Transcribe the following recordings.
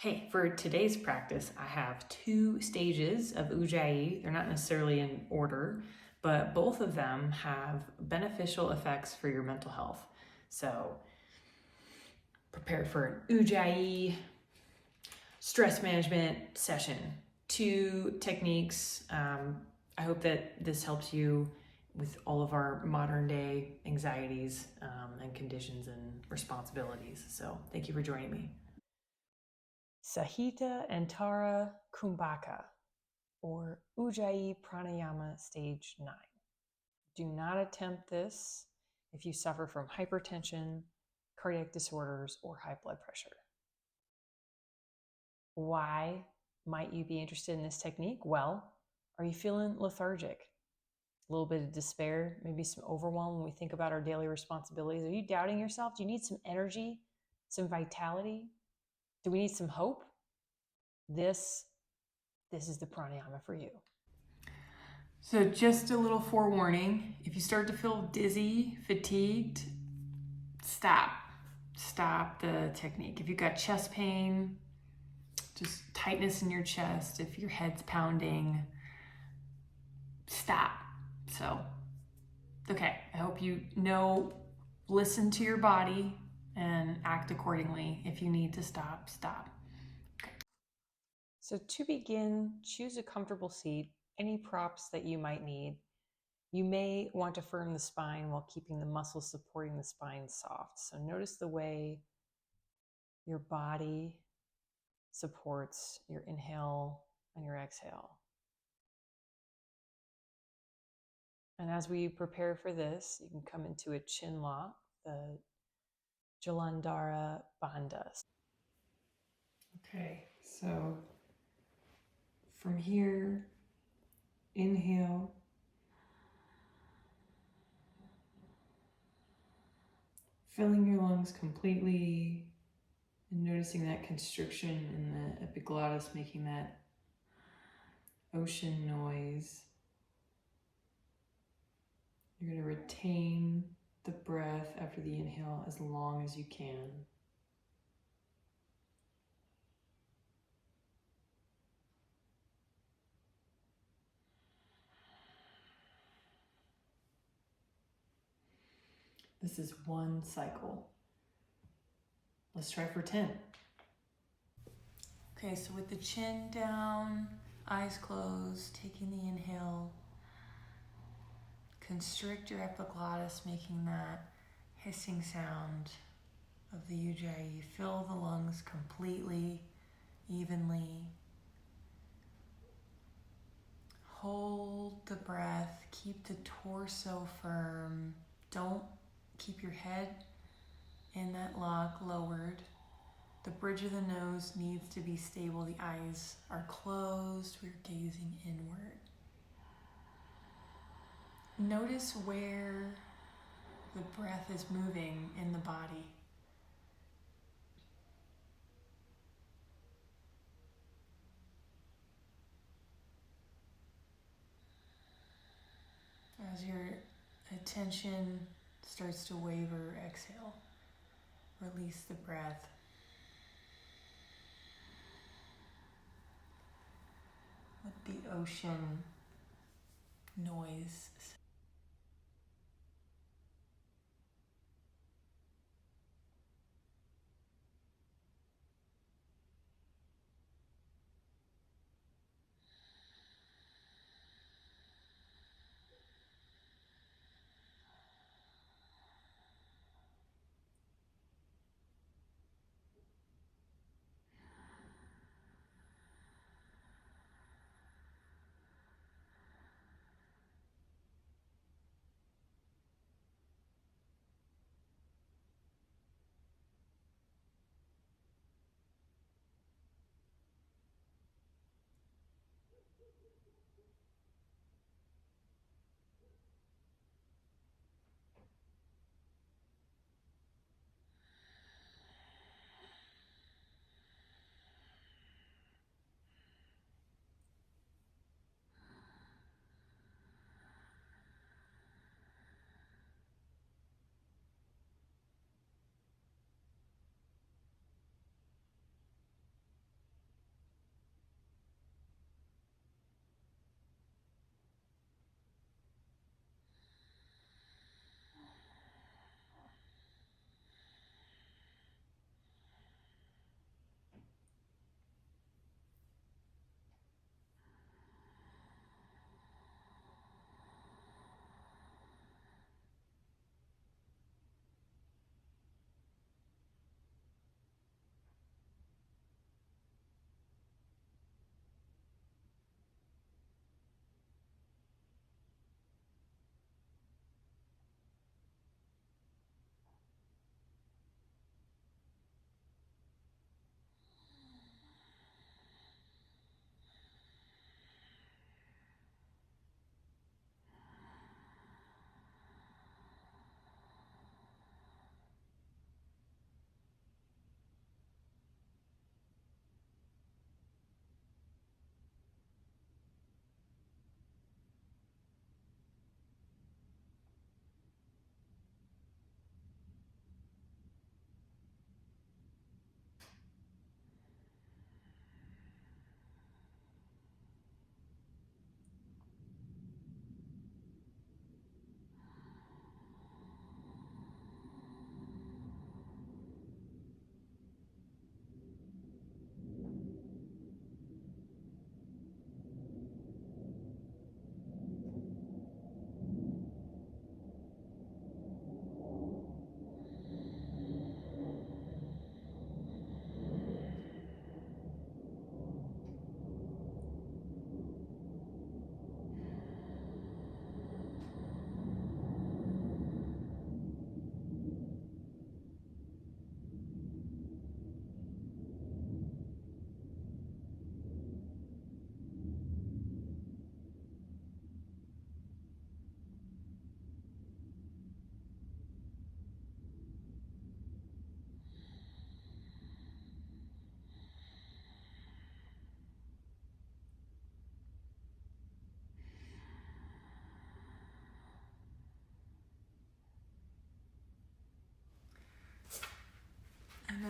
Hey, for today's practice, I have 2 stages of Ujjayi. They're not necessarily in order, but both of them have beneficial effects for your mental health. So prepare for an Ujjayi stress management session. 2 techniques. I hope that this helps you with all of our modern day anxieties and conditions and responsibilities. So thank you for joining me. Sahita, Antara, Kumbhaka, or Ujjayi Pranayama Stage 9. Do not attempt this if you suffer from hypertension, cardiac disorders, or high blood pressure. Why might you be interested in this technique? Well, are you feeling lethargic? A little bit of despair, maybe some overwhelm when we think about our daily responsibilities? Are you doubting yourself? Do you need some energy, some vitality? Do we need some hope? This is the pranayama for you. So just a little forewarning, if you start to feel dizzy, fatigued, stop the technique. If you've got chest pain, just tightness in your chest, if your head's pounding, stop. So, okay, I hope you listen to your body and act accordingly. If you need to stop. Okay. So to begin, choose a comfortable seat, any props that you might need. You may want to firm the spine while keeping the muscles supporting the spine soft. So notice the way your body supports your inhale and your exhale. And as we prepare for this, you can come into a chin lock, the Jalandhara Bandha. Okay, so from here, inhale. Filling your lungs completely and noticing that constriction in the epiglottis, making that ocean noise. You're going to retain the breath after the inhale as long as you can. This is 1 cycle. Let's try for 10. Okay, so with the chin down, eyes closed, taking the inhale, constrict your epiglottis, making that hissing sound of the Ujjayi. Fill the lungs completely, evenly. Hold the breath, keep the torso firm. Don't keep your head in that lock lowered. The bridge of the nose needs to be stable. The eyes are closed. We're gazing inward. Notice where the breath is moving in the body. As your attention starts to waver, exhale. Release the breath. Let the ocean noise.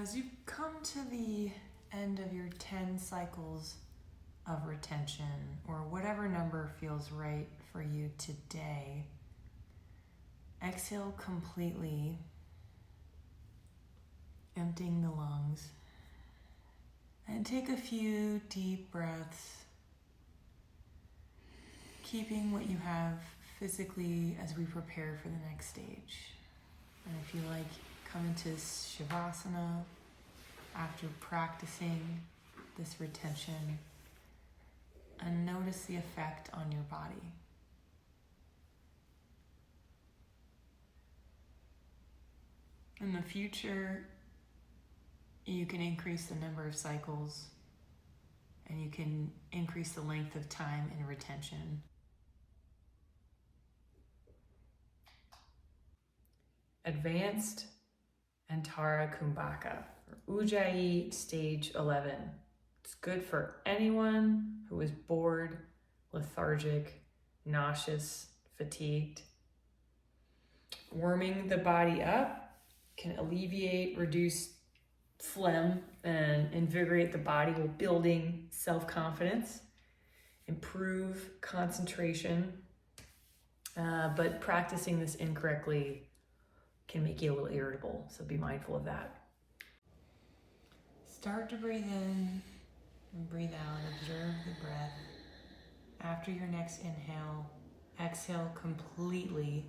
as you come to the end of your 10 cycles of retention, or whatever number feels right for you today, exhale completely, emptying the lungs, and take a few deep breaths, keeping what you have physically as we prepare for the next stage. And if you like, come into Shavasana after practicing this retention and notice the effect on your body. In the future, you can increase the number of cycles and you can increase the length of time in retention. Advanced Antara Kumbhaka, or Ujjayi stage 11. It's good for anyone who is bored, lethargic, nauseous, fatigued. Warming the body up can alleviate, reduce phlegm, and invigorate the body while building self-confidence, improve concentration, but practicing this incorrectly can make you a little irritable, so be mindful of that. Start to breathe in and breathe out. Observe the breath. After your next inhale, exhale completely,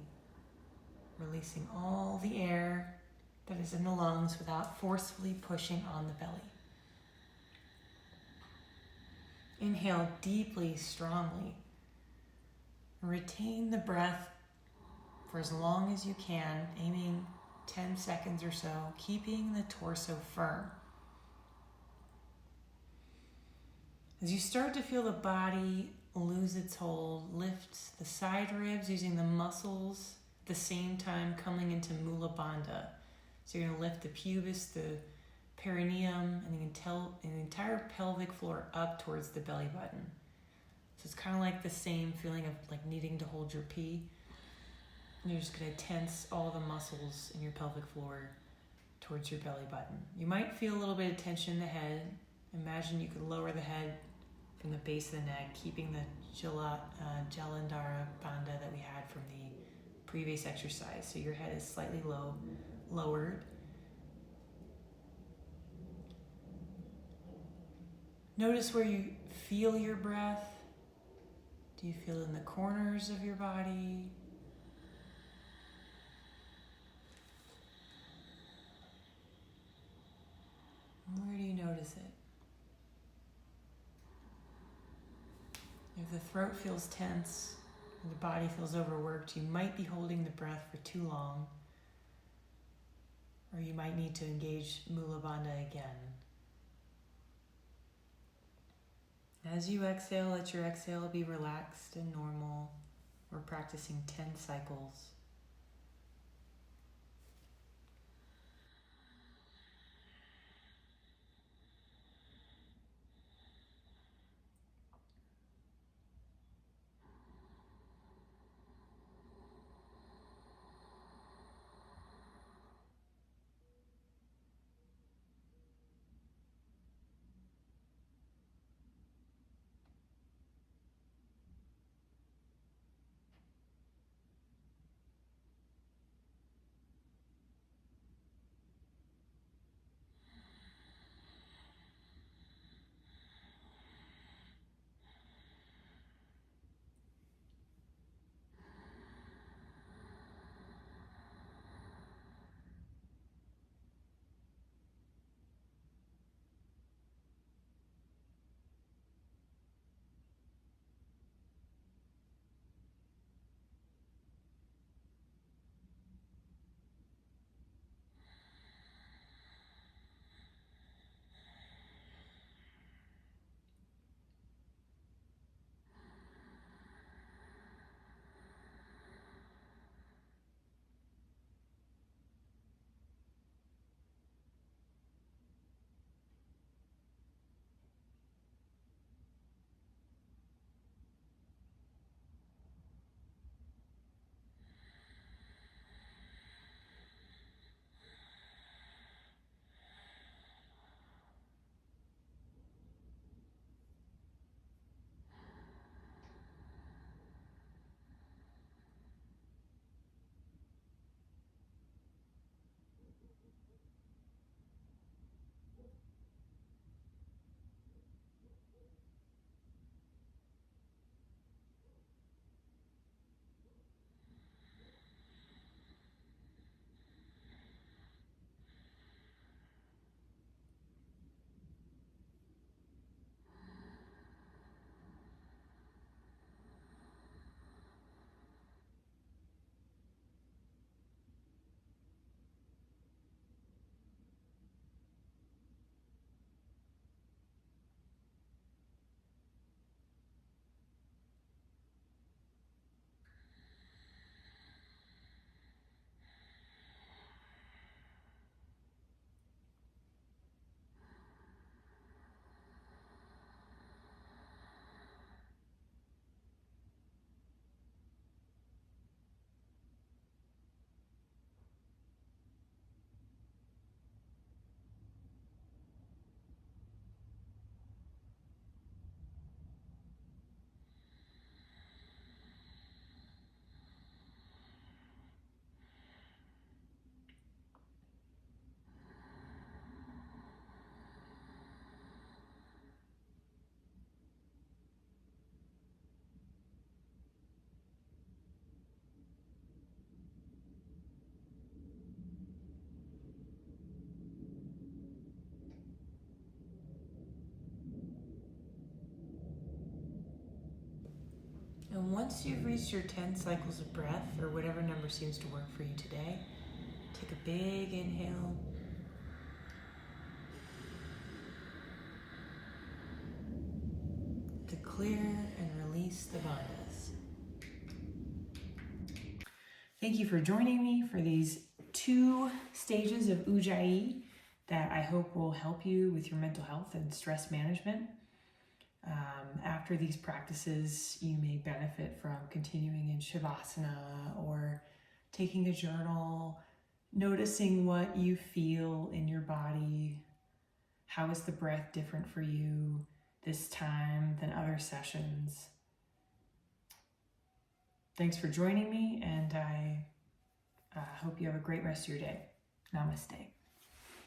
releasing all the air that is in the lungs without forcefully pushing on the belly. Inhale deeply, strongly. Retain the breath for as long as you can, aiming 10 seconds or so, keeping the torso firm. As you start to feel the body lose its hold, lift the side ribs using the muscles at the same time coming into Mula Bandha. So you're going to lift the pubis, the perineum, and the entire pelvic floor up towards the belly button. So it's kind of like the same feeling of like needing to hold your pee. And you're just going to tense all the muscles in your pelvic floor towards your belly button. You might feel a little bit of tension in the head. Imagine you could lower the head from the base of the neck, keeping the Jalandhara Bandha that we had from the previous exercise. So your head is slightly lowered. Notice where you feel your breath. Do you feel it in the corners of your body? Where do you notice it? If the throat feels tense, or the body feels overworked, you might be holding the breath for too long, or you might need to engage Mula Bandha again. As you exhale, let your exhale be relaxed and normal. We're practicing 10 cycles. And once you've reached your 10 cycles of breath, or whatever number seems to work for you today, take a big inhale. To clear and release the bandhas. Thank you for joining me for these 2 stages of Ujjayi that I hope will help you with your mental health and stress management. After these practices, you may benefit from continuing in Shavasana or taking a journal, noticing what you feel in your body. How is the breath different for you this time than other sessions? Thanks for joining me, and I hope you have a great rest of your day. Namaste.